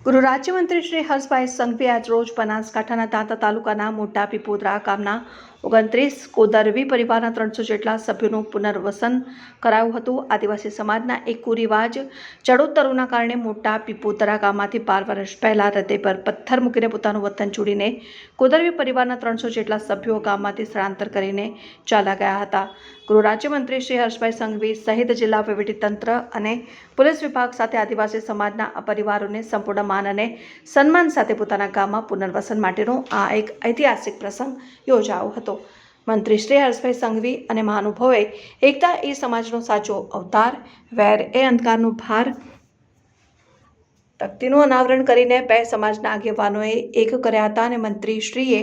ગૃહ રાજ્યમંત્રી શ્રી હર્ષભાઈ સંઘવીએ આજ રોજ બનાસકાંઠાના દાંતા તાલુકાના મોટા પીપોદરા ગામના 29 કોદરવી પરિવારના 300 જેટલા સભ્યોનું પુનર્વસન કરાયું હતું. આદિવાસી સમાજના એક કુરિવાજ ચડોતરોના કારણે મોટા પીપોદરા ગામમાંથી 12 વર્ષ પહેલા હૃદય પર પથ્થર મૂકીને પોતાનું વતન છોડીને કોદરવી પરિવારના 300 જેટલા સભ્યો ગામમાંથી સ્થળાંતર કરીને ચાલ્યા ગયા હતા. ગૃહ રાજ્યમંત્રી શ્રી હર્ષભાઈ સંઘવી સહિત જિલ્લા વહીવટીતંત્ર અને પોલીસ વિભાગ સાથે આદિવાસી સમાજના આ પરિવારોને સંપૂર્ણ માન અને સન્માન સાથે પોતાના ગામમાં પુનર્વસન માટેનો આ એક ઐતિહાસિક પ્રસંગ યોજાયો હતો. મંત્રી શ્રી હર્ષભાઈ સંઘવી અને મહાનુભાવોએ એકતા એ સમાજનો સાચો અવતાર, વેર એ અંધકારનો ભાર તકતીનું અનાવરણ કરીને બે સમાજના આગેવાનોએ એક કર્યા હતા અને મંત્રીશ્રીએ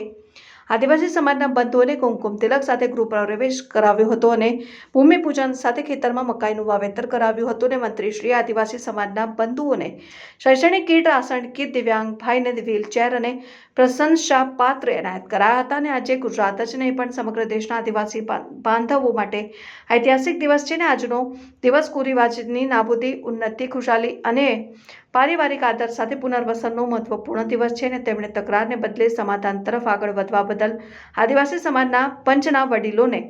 આદિવાસી સમાજના બંધુઓને કુમકુમ તિલક સાથે ગૃહ પ્રવેશ કરાવ્યો હતો અને ભૂમિપૂજન સાથે ખેતરમાં મકાઈનું વાવેતર કરાવ્યું હતું અને મંત્રીશ્રીએ આદિવાસી સમાજના બંધુઓને શૈક્ષણિક કીટ, રાશન કીટ, દિવ્યાંગ ભાઈને વ્હીલચેર અને પ્રશંસા પાત્ર એનાયત કરાયા હતા. અને આજે ગુજરાત જ નહીં પણ સમગ્ર દેશના આદિવાસી બાંધવો માટે ઐતિહાસિક દિવસ છે. ને આજનો દિવસ કુરિવાજની નાબૂદી, ઉન્નતિ, ખુશાલી અને પારિવારિક આદર સાથે પુનર્વસનનો મહત્વપૂર્ણ દિવસ છે. અને તેમણે તકરારને બદલે સમાધાન તરફ આગળ વધવા બદલ આદિવાસી સમાજના પંચના વડીલોને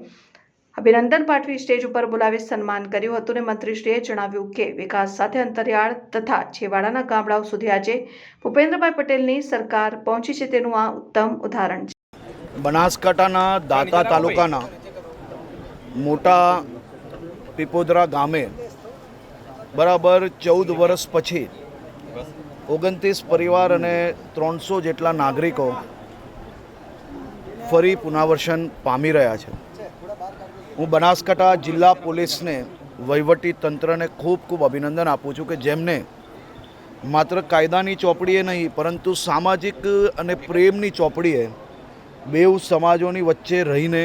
અભિનંદન પાઠવી સ્ટેજ ઉપર બોલાવી સન્માન કર્યું હતું. અને મંત્રીશ્રીએ જણાવ્યું કે વિકાસ સાથે અંતરિયાળ તથા છેવાડાના ગામડાઓ સુધી આજે ભૂપેન્દ્રભાઈ પટેલની સરકાર પહોંચી છે તેનું આ ઉત્તમ ઉદાહરણ છે. બનાસકાંઠાના દાંતા તાલુકાના મોટા પીપોદરા ગામે બરાબર 14 વર્ષ પછી 29 પરિવાર અને 300 જેટલા નાગરિકો ફરી પુનર્વસન પામી રહ્યા છે. હું બનાસકાંઠા જિલ્લા પોલીસને, વહીવટી તંત્રને ખૂબ અભિનંદન આપું છું કે જેમને માત્ર કાયદાની ચોપડીએ નહીં પરંતુ સામાજિક અને પ્રેમની ચોપડીએ બેઉ સમાજોની વચ્ચે રહીને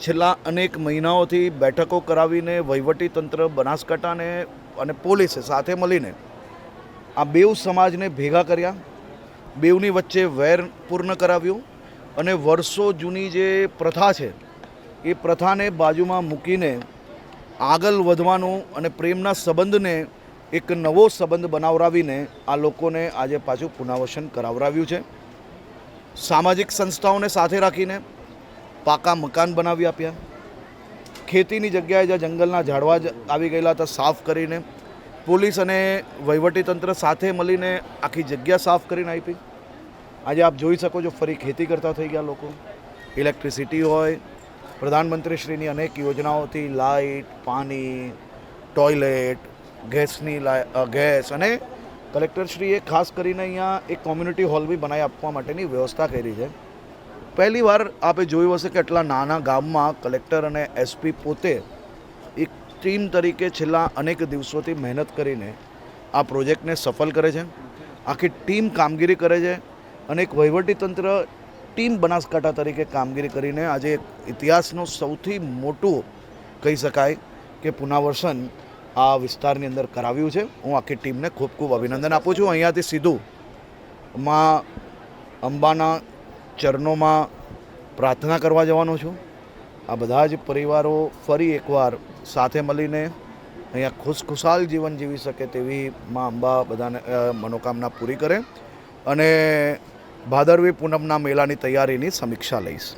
છેલ્લા અનેક મહિનાઓથી બેઠકો કરાવીને વહીવટી તંત્ર બનાસકાંઠાને અને પોલીસે સાથે મળીને આ બેઉ સમાજને ભેગા કર્યા, બેઉની વચ્ચે વેર પૂર્ણ કરાવ્યું અને વર્ષો જૂની જે પ્રથા છે એ પ્રથાને બાજુમાં મૂકીને આગળ વધવાનું અને પ્રેમના સંબંધને એક નવો સંબંધ બનાવરાવીને આ લોકોને આજે પાછું પુનર્વસન કરાવરાવ્યું છે. સામાજિક સંસ્થાઓને સાથે રાખીને પાકા મકાન બનાવી આપ્યા, ખેતીની જગ્યાએ જ્યાં જંગલના ઝાડવા આવી ગયેલા હતા સાફ કરીને, પોલીસ અને વહીવટીતંત્ર સાથે મળીને આખી જગ્યા સાફ કરીને આપી. આજે આપ જોઈ શકો છો ફરી ખેતી કરતા થઈ ગયા લોકો. ઇલેક્ટ્રિસિટી હોય, પ્રધાનમંત્રીશ્રીની અનેક યોજનાઓથી લાઇટ, પાણી, ટોયલેટ, ગેસ અને કલેક્ટરશ્રીએ ખાસ કરીને અહીંયા એક કોમ્યુનિટી હોલ બી બનાવી આપવા માટેની વ્યવસ્થા કરી છે. પહેલી વાર આપે જોયું હશે કે આટલા નાના ગામમાં કલેક્ટર અને એસપી પોતે એક ટીમ તરીકે છેલ્લા અનેક દિવસોથી મહેનત કરીને આ પ્રોજેક્ટને સફળ કરે છે. આખી ટીમ કામગીરી કરે છે અને એક વહીવટીતંત્ર ટીમ બનાસકાંઠા તરીકે કામગીરી કરીને આજે ઇતિહાસનું સૌથી મોટું કહી શકાય કે પુનર્વસન આ વિસ્તારની અંદર કરાવ્યું છે. હું આખી ટીમને ખૂબ અભિનંદન આપું છું. અહીંયાથી સીધું માં અંબાના ચરણોમાં પ્રાર્થના કરવા જવાનો છું. આ બધા જ પરિવારો ફરી એકવાર સાથે મળીને અહીંયા ખુશખુશાલ જીવન જીવી શકે તેવી માં અંબા બધાને મનોકામના પૂરી કરે અને ભાદરવી પૂનમના મેળાની તૈયારીની સમીક્ષા લઈશ.